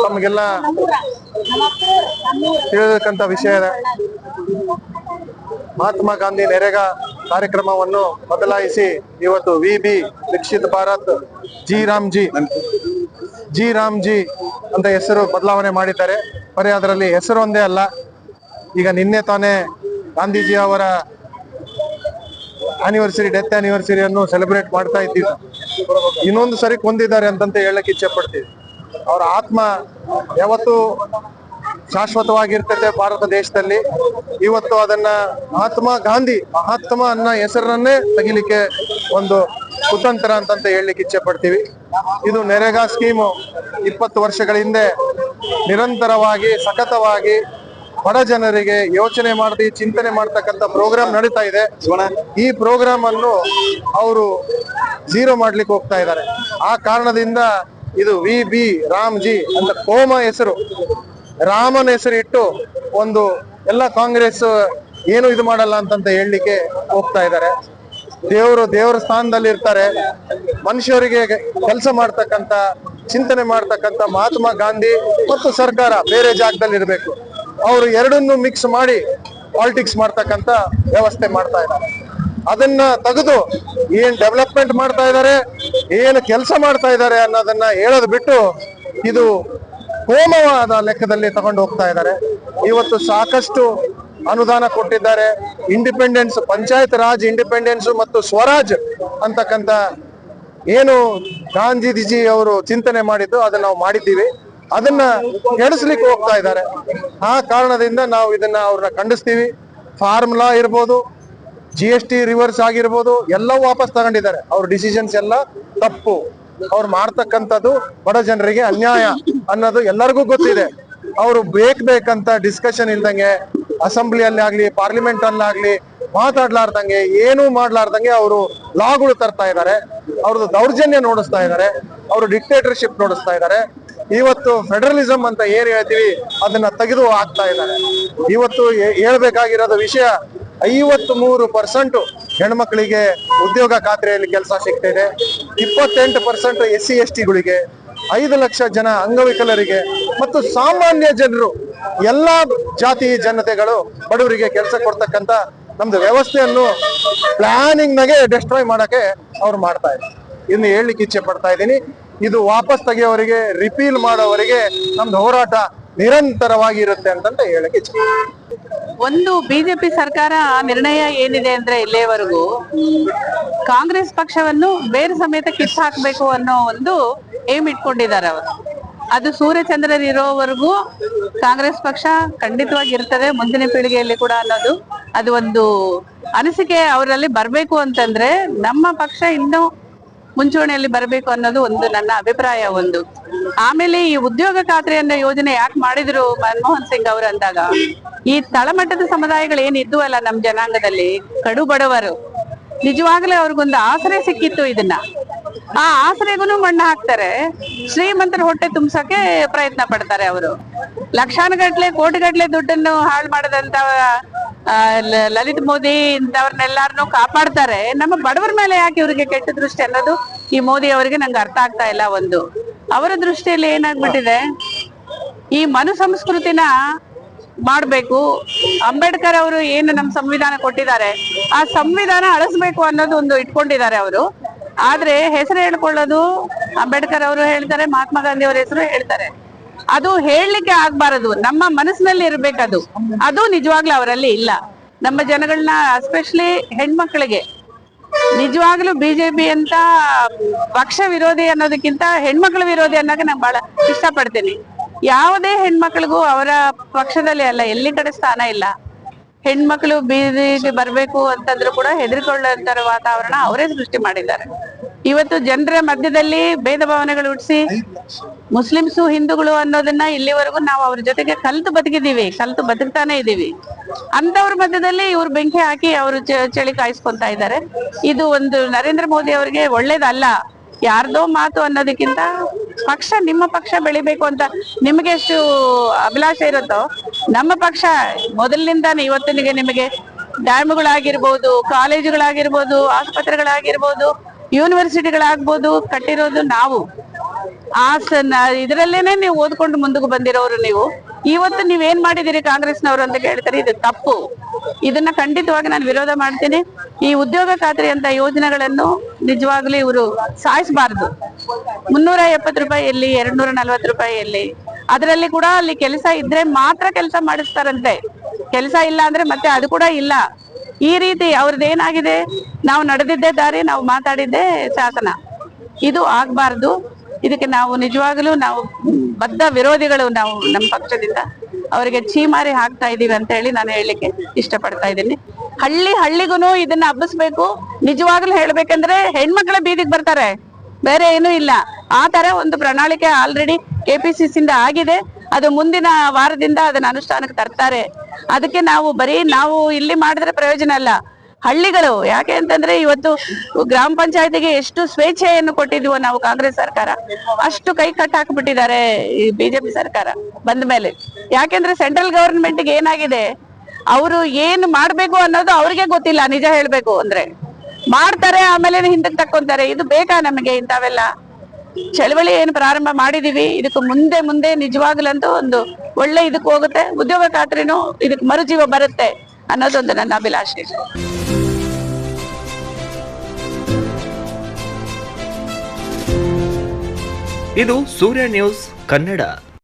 ತಮಗೆಲ್ಲ ತಿಳಿದಕ್ಕಂತ ವಿಷಯ ಇದೆ. ಮಹಾತ್ಮ ಗಾಂಧಿ ನರೇಗಾ ಕಾರ್ಯಕ್ರಮವನ್ನು ಬದಲಾಯಿಸಿ ಇವತ್ತು VB ವಿಕಸಿತ ಭಾರತ್ ಜಿ ರಾಮ್ಜಿ ಅಂತ ಹೆಸರು ಬದಲಾವಣೆ ಮಾಡಿದ್ದಾರೆ. ಬರೀ ಅದರಲ್ಲಿ ಹೆಸರು ಒಂದೇ ಅಲ್ಲ, ಈಗ ನಿನ್ನೆ ತಾನೇ ಗಾಂಧೀಜಿ ಅವರ ಡೆತ್ ಆನಿವರ್ಸರಿಯನ್ನು ಸೆಲೆಬ್ರೇಟ್ ಮಾಡ್ತಾ ಇದ್ದೀವಿ. ಇನ್ನೊಂದು ಸರಿ ಕೊಂದಿದ್ದಾರೆ ಅಂತಂತ ಹೇಳಕ್ ಇಚ್ಛೆ ಪಡ್ತೀವಿ. ಅವರ ಆತ್ಮ ಯಾವತ್ತು ಶಾಶ್ವತವಾಗಿರ್ತದೆ ಭಾರತ ದೇಶದಲ್ಲಿ. ಇವತ್ತು ಅದನ್ನ ಮಹಾತ್ಮ ಅನ್ನೋ ಹೆಸರನ್ನೇ ತೆಗಿಲಿಕ್ಕೆ ಒಂದು ಕುತಂತ್ರ ಅಂತಂತ ಹೇಳಲಿಕ್ಕೆ ಇಚ್ಛೆ ಪಡ್ತೀವಿ. ಇದು ನರೇಗಾ ಸ್ಕೀಮು 20 ವರ್ಷಗಳ ಹಿಂದೆ ನಿರಂತರವಾಗಿ ಸತತವಾಗಿ ಬಡ ಜನರಿಗೆ ಯೋಚನೆ ಮಾಡಿ ಚಿಂತನೆ ಮಾಡ್ತಕ್ಕಂಥ ಪ್ರೋಗ್ರಾಮ್ ನಡೀತಾ ಇದೆ. ಈ ಪ್ರೋಗ್ರಾಮ್ ಅನ್ನು ಅವರು ಝೀರೋ ಮಾಡ್ಲಿಕ್ಕೆ ಹೋಗ್ತಾ ಇದ್ದಾರೆ. ಆ ಕಾರಣದಿಂದ ಇದು VB ರಾಮ್ಜಿ ಅಂತ ಕೋಮ ಹೆಸರು, ರಾಮನ ಹೆಸರು ಇಟ್ಟು ಒಂದು ಎಲ್ಲ ಕಾಂಗ್ರೆಸ್ ಏನು ಇದು ಮಾಡಲ್ಲ ಅಂತಂತ ಹೇಳಲಿಕ್ಕೆ ಹೋಗ್ತಾ ಇದ್ದಾರೆ. ದೇವರ ಸ್ಥಾನದಲ್ಲಿ ಇರ್ತಾರೆ. ಮನುಷ್ಯರಿಗೆ ಕೆಲಸ ಮಾಡ್ತಕ್ಕಂಥ ಚಿಂತನೆ ಮಾಡ್ತಕ್ಕಂಥ ಮಹಾತ್ಮ ಗಾಂಧಿ ಮತ್ತು ಸರ್ಕಾರ ಬೇರೆ ಜಾಗದಲ್ಲಿ ಇರಬೇಕು. ಅವರು ಎರಡನ್ನು ಮಿಕ್ಸ್ ಮಾಡಿ ಪಾಲಿಟಿಕ್ಸ್ ಮಾಡ್ತಕ್ಕಂಥ ವ್ಯವಸ್ಥೆ ಮಾಡ್ತಾ ಇದ್ದಾರೆ. ಅದನ್ನ ತೆಗೆದು ಏನ್ ಡೆವಲಪ್ಮೆಂಟ್ ಮಾಡ್ತಾ ಇದ್ದಾರೆ, ಏನು ಕೆಲಸ ಮಾಡ್ತಾ ಇದ್ದಾರೆ ಅನ್ನೋದನ್ನ ಹೇಳೋದು ಬಿಟ್ಟು ಇದು ಕೋಮವಾದ ಲೆಕ್ಕದಲ್ಲಿ ತಗೊಂಡು ಹೋಗ್ತಾ ಇದ್ದಾರೆ. ಇವತ್ತು ಸಾಕಷ್ಟು ಅನುದಾನ ಕೊಟ್ಟಿದ್ದಾರೆ. ಇಂಡಿಪೆಂಡೆನ್ಸ್, ಪಂಚಾಯತ್ ರಾಜ್ ಇಂಡಿಪೆಂಡೆನ್ಸ್ ಮತ್ತು ಸ್ವರಾಜ್ ಅಂತಕ್ಕಂಥ ಏನು ಗಾಂಧೀಜಿ ಅವರು ಚಿಂತನೆ ಮಾಡಿದ್ದು ಅದನ್ನ ನಾವು ಮಾಡಿದ್ದೀವಿ. ಅದನ್ನ ಕೆಡಿಸ್ಲಿಕ್ಕೆ ಹೋಗ್ತಾ ಇದ್ದಾರೆ. ಆ ಕಾರಣದಿಂದ ನಾವು ಇದನ್ನ ಅವ್ರನ್ನ ಖಂಡಿಸ್ತೀವಿ. ಫಾರ್ಮುಲಾ ಇರ್ಬೋದು, GST ರಿವರ್ಸ್ ಆಗಿರ್ಬೋದು, ಎಲ್ಲವೂ ವಾಪಸ್ ತಗೊಂಡಿದ್ದಾರೆ. ಅವ್ರ ಡಿಸಿಷನ್ಸ್ ಎಲ್ಲ ತಪ್ಪು. ಅವ್ರು ಮಾಡ್ತಕ್ಕಂಥದ್ದು ಬಡ ಜನರಿಗೆ ಅನ್ಯಾಯ ಅನ್ನೋದು ಎಲ್ಲರಿಗೂ ಗೊತ್ತಿದೆ. ಅವರು ಬೇಕಂತ ಡಿಸ್ಕಷನ್ ಇಲ್ದಂಗೆ ಅಸೆಂಬ್ಲಿಯಲ್ಲಿ ಆಗ್ಲಿ ಪಾರ್ಲಿಮೆಂಟ್ ಅಲ್ಲಾಗ್ಲಿ ಮಾತಾಡ್ಲಾರ್ದಂಗೆ ಏನೂ ಮಾಡ್ಲಾರ್ದಂಗೆ ಅವರು ಲಾಗಳು ತರ್ತಾ ಇದ್ದಾರೆ. ಅವ್ರದ್ದು ದೌರ್ಜನ್ಯ ನೋಡಿಸ್ತಾ ಇದ್ದಾರೆ. ಅವರು ಡಿಕ್ಟೇಟರ್ಶಿಪ್ ನೋಡಿಸ್ತಾ ಇದ್ದಾರೆ. ಇವತ್ತು ಫೆಡರಲಿಸಂ ಅಂತ ಏನ್ ಹೇಳ್ತೀವಿ ಅದನ್ನ ತೆಗೆದು ಹಾಕ್ತಾ ಇದ್ದಾರೆ. ಇವತ್ತು ಹೇಳ್ಬೇಕಾಗಿರೋದು ವಿಷಯ, 53% ಹೆಣ್ಮಕ್ಳಿಗೆ ಉದ್ಯೋಗ ಖಾತ್ರಿಯಲ್ಲಿ ಕೆಲಸ ಸಿಗ್ತಿದೆ. 28% SC STಗಳಿಗೆ, 5 ಲಕ್ಷ ಜನ ಅಂಗವಿಕಲರಿಗೆ ಮತ್ತು ಸಾಮಾನ್ಯ ಜನರು ಎಲ್ಲಾ ಜಾತಿ ಜನತೆಗಳು ಬಡವರಿಗೆ ಕೆಲಸ ಕೊಡ್ತಕ್ಕಂತ ನಮ್ದು ವ್ಯವಸ್ಥೆಯನ್ನು ಪ್ಲಾನಿಂಗ್ ನಾಗೆ ಡೆಸ್ಟ್ರಾಯ್ ಮಾಡಕ್ಕೆ ಅವ್ರು ಮಾಡ್ತಾ ಇದ್ದಾರೆ. ಇನ್ನು ಹೇಳಲಿಕ್ಕೆ ಇಚ್ಛೆ ಪಡ್ತಾ ಇದ್ದೀನಿ, ಇದು ವಾಪಸ್ ತೆಗೆಯೋವರಿಗೆ, ರಿಪೀಲ್ ಮಾಡೋವರಿಗೆ ನಮ್ದು ಹೋರಾಟ ನಿರಂತರವಾಗಿ ಇರುತ್ತೆ ಅಂತಂತ ಹೇಳಕ್ಕೆ ಇಚ್ಛೆ. ಒಂದು ಬಿಜೆಪಿ ಸರ್ಕಾರ ನಿರ್ಣಯ ಏನಿದೆ ಅಂದ್ರೆ ಇಲ್ಲಿಯವರೆಗೂ ಕಾಂಗ್ರೆಸ್ ಪಕ್ಷವನ್ನು ಬೇರೆ ಸಮೇತ ಕಿತ್ತು ಹಾಕ್ಬೇಕು ಅನ್ನೋ ಒಂದು ಏಮ್ ಇಟ್ಕೊಂಡಿದ್ದಾರೆ ಅವರು. ಅದು ಸೂರ್ಯಚಂದ್ರರು ಇರೋವರೆಗೂ ಕಾಂಗ್ರೆಸ್ ಪಕ್ಷ ಖಂಡಿತವಾಗಿ ಇರ್ತದೆ ಮುಂದಿನ ಪೀಳಿಗೆಯಲ್ಲಿ ಕೂಡ ಅನ್ನೋದು ಅದು ಒಂದು ಅನಿಸಿಕೆ ಅವರಲ್ಲಿ ಬರ್ಬೇಕು ಅಂತಂದ್ರೆ ನಮ್ಮ ಪಕ್ಷ ಇನ್ನೂ ಮುಂಚೂಣಿಯಲ್ಲಿ ಬರಬೇಕು ಅನ್ನೋದು ಒಂದು ನನ್ನ ಅಭಿಪ್ರಾಯ. ಒಂದು ಆಮೇಲೆ ಈ ಉದ್ಯೋಗ ಖಾತ್ರಿ ಅನ್ನೋ ಯೋಜನೆ ಯಾಕೆ ಮಾಡಿದ್ರು ಮನಮೋಹನ್ ಸಿಂಗ್ ಅವರು ಅಂದಾಗ, ಈ ತಳಮಟ್ಟದ ಸಮುದಾಯಗಳು ಏನಿದ್ದು ಅಲ್ಲ ನಮ್ಮ ಜನಾಂಗದಲ್ಲಿ, ಕಡು ಬಡವರು, ನಿಜವಾಗ್ಲೂ ಅವ್ರಿಗೊಂದು ಆಸರೆ ಸಿಕ್ಕಿತ್ತು. ಇದನ್ನ ಆ ಆಸರೆಗೂ ಮಣ್ಣು ಹಾಕ್ತಾರೆ. ಶ್ರೀಮಂತರ ಹೊಟ್ಟೆ ತುಂಬಸಕ್ಕೆ ಪ್ರಯತ್ನ ಪಡ್ತಾರೆ. ಅವರು ಲಕ್ಷಾನುಗಟ್ಲೆ ಕೋಟಿಗಟ್ಲೆ ದುಡ್ಡನ್ನು ಹಾಳು ಮಾಡದಂತ ಲಲಿತ್ ಮೋದಿ ಇಂಥವ್ರನ್ನೆಲ್ಲಾರನು ಕಾಪಾಡ್ತಾರೆ. ನಮ್ಮ ಬಡವರ ಮೇಲೆ ಯಾಕೆ ಇವ್ರಿಗೆ ಕೆಟ್ಟ ದೃಷ್ಟಿ ಅನ್ನೋದು ಈ ಮೋದಿ ಅವರಿಗೆ ನಂಗೆ ಅರ್ಥ ಆಗ್ತಾ ಇಲ್ಲ. ಒಂದು ಅವರ ದೃಷ್ಟಿಯಲ್ಲಿ ಏನಾಗ್ಬಿಟ್ಟಿದೆ, ಈ ಮನು ಸಂಸ್ಕೃತಿನ ಮಾಡ್ಬೇಕು. ಅಂಬೇಡ್ಕರ್ ಅವರು ಏನು ನಮ್ಮ ಸಂವಿಧಾನ ಕೊಟ್ಟಿದ್ದಾರೆ ಆ ಸಂವಿಧಾನ ಅಳಿಸ್ಬೇಕು ಅನ್ನೋದು ಒಂದು ಇಟ್ಕೊಂಡಿದ್ದಾರೆ ಅವರು. ಆದ್ರೆ ಹೆಸರು ಹೇಳ್ಕೊಳ್ಳೋದು ಅಂಬೇಡ್ಕರ್ ಅವರು ಹೇಳ್ತಾರೆ, ಮಹಾತ್ಮ ಗಾಂಧಿ ಅವರ ಹೆಸರು ಹೇಳ್ತಾರೆ. ಅದು ಹೇಳಲಿಕ್ಕೆ ಆಗ್ಬಾರದು, ನಮ್ಮ ಮನಸ್ಸಿನಲ್ಲಿ ಇರ್ಬೇಕದು. ಅದು ನಿಜವಾಗ್ಲೂ ಅವರಲ್ಲಿ ಇಲ್ಲ. ನಮ್ಮ ಜನಗಳನ್ನ ಎಸ್ಪೆಷಲಿ ಹೆಣ್ಮಕ್ಳಿಗೆ ನಿಜವಾಗ್ಲೂ ಬಿಜೆಪಿ ಅಂತ ಪಕ್ಷ ವಿರೋಧಿ ಅನ್ನೋದಕ್ಕಿಂತ ಹೆಣ್ಮಕ್ಳ ವಿರೋಧಿ ಅನ್ನೋಕೆ ನಾನು ಬಹಳ ಇಷ್ಟಪಡ್ತೀನಿ. ಯಾವುದೇ ಹೆಣ್ಮಕ್ಳಿಗೂ ಅವರ ಪಕ್ಷದಲ್ಲಿ ಅಲ್ಲ ಎಲ್ಲಿ ಕಡೆ ಸ್ಥಾನ ಇಲ್ಲ. ಹೆಣ್ಮಕ್ಳು ಬೀದಿಗೆ ಬರ್ಬೇಕು ಅಂತಂದ್ರೂ ಕೂಡ ಹೆದರ್ಕೊಳ್ಳುವಂತ ವಾತಾವರಣ ಅವರೇ ಸೃಷ್ಟಿ ಮಾಡಿದ್ದಾರೆ. ಇವತ್ತು ಜನರ ಮಧ್ಯದಲ್ಲಿ ಭೇದ ಭಾವನೆಗಳು ಹುಟ್ಟಿಸಿ ಮುಸ್ಲಿಮ್ಸು ಹಿಂದೂಗಳು ಅನ್ನೋದನ್ನ ಇಲ್ಲಿವರೆಗೂ ನಾವು ಅವ್ರ ಜೊತೆಗೆ ಕಲ್ತು ಬದುಕ್ತಾನೆ ಇದೀವಿ. ಅಂತವ್ರ ಮಧ್ಯದಲ್ಲಿ ಇವ್ರು ಬೆಂಕಿ ಹಾಕಿ ಅವರು ಚಳಿ ಕಾಯಿಸ್ಕೊಂತ ಇದ್ದಾರೆ. ಇದು ಒಂದು ನರೇಂದ್ರ ಮೋದಿ ಅವರಿಗೆ ಒಳ್ಳೇದಲ್ಲ. ಯಾರ್ದೋ ಮಾತು ಅನ್ನೋದಕ್ಕಿಂತ ಪಕ್ಷ, ನಿಮ್ಮ ಪಕ್ಷ ಬೆಳಿಬೇಕು ಅಂತ ನಿಮ್ಗೆ ಎಷ್ಟು ಅಭಿಲಾಷೆ ಇರುತ್ತೋ, ನಮ್ಮ ಪಕ್ಷ ಮೊದಲಿನಿಂದಾನೆ ಇವತ್ತಿನಿಗೆ ನಿಮಗೆ ಡ್ಯಾಮ್ಗಳಾಗಿರ್ಬೋದು, ಕಾಲೇಜುಗಳಾಗಿರ್ಬೋದು, ಆಸ್ಪತ್ರೆಗಳಾಗಿರ್ಬೋದು, ಯೂನಿವರ್ಸಿಟಿಗಳಾಗ್ಬೋದು ಕಟ್ಟಿರೋದು ನಾವು. ಇದರಲ್ಲೇನೆ ನೀವು ಓದ್ಕೊಂಡು ಮುಂದಕ್ಕೆ ಬಂದಿರೋರು ನೀವು. ಇವತ್ತು ನೀವೇನ್ ಮಾಡಿದಿರಿ ಕಾಂಗ್ರೆಸ್ನವರು ಅಂತ ಕೇಳ್ತಾರೆ, ಇದು ತಪ್ಪು. ಇದನ್ನ ಖಂಡಿತವಾಗಿ ನಾನು ವಿರೋಧ ಮಾಡ್ತೀನಿ. ಈ ಉದ್ಯೋಗ ಖಾತ್ರಿ ಅಂತ ಯೋಜನೆಗಳನ್ನು ನಿಜವಾಗ್ಲೂ ಇವರು ಸಾಯಿಸಬಾರ್ದು. 370 ರೂಪಾಯಿಯಲ್ಲಿ 240 ರೂಪಾಯಿಯಲ್ಲಿ ಅದರಲ್ಲಿ ಕೂಡ ಅಲ್ಲಿ ಕೆಲಸ ಇದ್ರೆ ಮಾತ್ರ ಕೆಲಸ ಮಾಡಿಸ್ತಾರಂತೆ. ಕೆಲಸ ಇಲ್ಲ ಅಂದ್ರೆ ಮತ್ತೆ ಅದು ಕೂಡ ಇಲ್ಲ. ಈ ರೀತಿ ಅವ್ರದ್ದೇನಾಗಿದೆ, ನಾವು ನಡೆದಿದ್ದೇ ದಾರಿ, ನಾವು ಮಾತಾಡಿದ್ದೇ ಶಾಸನ. ಇದು ಆಗ್ಬಾರ್ದು. ಇದಕ್ಕೆ ನಾವು ನಿಜವಾಗ್ಲೂ ನಾವು ಬದ್ಧ ವಿರೋಧಿಗಳು. ನಾವು ನಮ್ಮ ಪಕ್ಷದಿಂದ ಅವರಿಗೆ ಛೀಮಾರಿ ಹಾಕ್ತಾ ಇದೀವಿ ಅಂತ ಹೇಳಿ ನಾನು ಹೇಳಲಿಕ್ಕೆ ಇಷ್ಟಪಡ್ತಾ ಇದ್ದೀನಿ. ಹಳ್ಳಿಗೂ ಇದನ್ನ ಹಬ್ಬಿಸ್ಬೇಕು. ನಿಜವಾಗ್ಲೂ ಹೇಳ್ಬೇಕಂದ್ರೆ ಹೆಣ್ಮಕ್ಳ ಬೀದಿಗೆ ಬರ್ತಾರೆ, ಬೇರೆ ಏನೂ ಇಲ್ಲ. ಆ ತರ ಒಂದು ಪ್ರಣಾಳಿಕೆ ಆಲ್ರೆಡಿ KPCC ಇಂದ ಆಗಿದೆ. ಅದು ಮುಂದಿನ ವಾರದಿಂದ ಅದನ್ನ ಅನುಷ್ಠಾನಕ್ಕೆ ತರ್ತಾರೆ. ಅದಕ್ಕೆ ನಾವು ಇಲ್ಲಿ ಮಾಡಿದ್ರೆ ಪ್ರಯೋಜನ ಅಲ್ಲ. ಹಳ್ಳಿಗಳು ಯಾಕೆ ಅಂತಂದ್ರೆ ಇವತ್ತು ಗ್ರಾಮ ಪಂಚಾಯತಿಗೆ ಎಷ್ಟು ಸ್ವೇಚ್ಛೆಯನ್ನು ಕೊಟ್ಟಿದ್ವೋ ನಾವು ಕಾಂಗ್ರೆಸ್ ಸರ್ಕಾರ, ಅಷ್ಟು ಕೈ ಕಟ್ ಹಾಕ್ಬಿಟ್ಟಿದ್ದಾರೆ ಈ ಬಿಜೆಪಿ ಸರ್ಕಾರ ಬಂದ ಮೇಲೆ. ಯಾಕೆಂದ್ರೆ ಸೆಂಟ್ರಲ್ ಗವರ್ಮೆಂಟ್ಗೆ ಏನಾಗಿದೆ, ಅವರು ಏನು ಮಾಡ್ಬೇಕು ಅನ್ನೋದು ಅವ್ರಿಗೆ ಗೊತ್ತಿಲ್ಲ. ನಿಜ ಹೇಳ್ಬೇಕು ಅಂದ್ರೆ ಮಾಡ್ತಾರೆ, ಆಮೇಲೆ ಹಿಂದಕ್ಕೆ ತಕ್ಕೊಂತಾರೆ. ಇದು ಬೇಕಾ ನಮಗೆ ಇಂಥವೆಲ್ಲ? ಚಳವಳಿ ಏನು ಪ್ರಾರಂಭ ಮಾಡಿದೀವಿ, ಇದಕ್ಕೆ ಮುಂದೆ ನಿಜವಾಗ್ಲಂತೂ ಒಂದು ಒಳ್ಳೆ ಇದಕ್ಕೆ ಹೋಗುತ್ತೆ. ಉದ್ಯೋಗ ಖಾತ್ರಿನೂ ಇದಕ್ಕೆ ಮರುಜೀವ ಬರುತ್ತೆ ಅನ್ನೋದೊಂದು ನನ್ನ ಅಭಿಲಾಷೆ. ಇದು ಸೂರ್ಯ ನ್ಯೂಸ್ ಕನ್ನಡ.